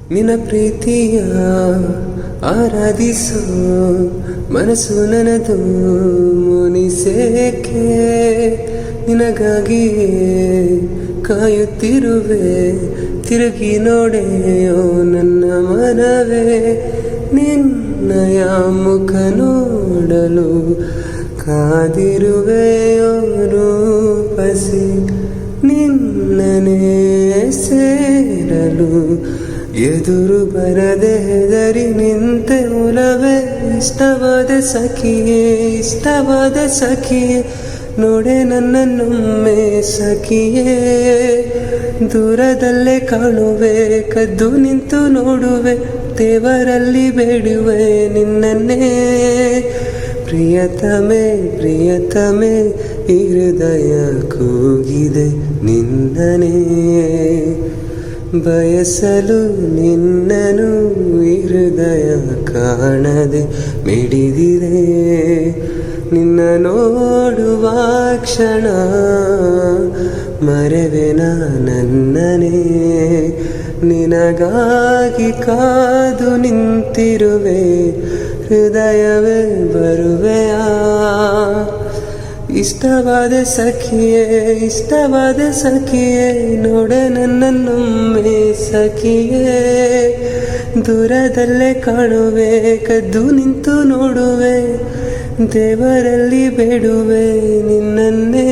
ನಿನ್ನ ಪ್ರೀತಿಯ ಆರಾಧಿಸೋ ಮನಸ್ಸು ನನ್ನದು ಮುನಿಸೇಕೆ ನಿನಗಾಗಿಯೇ ಕಾಯುತ್ತಿರುವೆ ತಿರುಗಿ ನೋಡೆಯೋ ನನ್ನ ಮನವೇ ನಿನ್ನಯ ಮುಖ ನೋಡಲು ಕಾದಿರುವೆಯೋ ರೂಪಸಿ ನಿನ್ನನೇ ಸೇರಲು ಎದುರು ಬರದೆ ಹೆದರಿ ನಿಂತೆ ಒಲವೇ ಇಷ್ಟವಾದ ಸಖಿಯೇ ನೋಡೆ ನನ್ನನ್ನೊಮ್ಮೆ ಸಖಿಯೇ ದೂರದಲ್ಲೇ ಕಾಣುವೆ ಕದ್ದು ನಿಂತು ನೋಡುವೆ ದೇವರಲ್ಲಿ ಬೇಡುವೆ ನಿನ್ನನ್ನೇ ಪ್ರಿಯತಮೆ ಈ ಹೃದಯ ಕೂಗಿದೆ ನಿನ್ನನೇ ಬಯಸಲು ನಿನ್ನನು ಈ ಹೃದಯ ಕಾಣದೆ ಮಿಡಿದಿದೆ ನಿನ್ನ ನೋಡುವ ಕ್ಷಣ ಮರೆವೆ ನನ್ನನೇ ನಿನಗಾಗಿ ಕಾದು ನಿಂತಿರುವೆ ಹೃದಯವೇ ಬರುವೆಯಾ ಇಷ್ಟವಾದ ಸಖಿಯೇ ನೋಡೆ ನನ್ನನ್ನೊಮ್ಮೆ ಸಖಿಯೇ ದೂರದಲ್ಲೇ ಕಾಣುವೆ ಕದ್ದು ನಿಂತು ನೋಡುವೆ ದೇವರಲ್ಲಿ ಬೇಡುವೆ ನಿನ್ನನ್ನೇ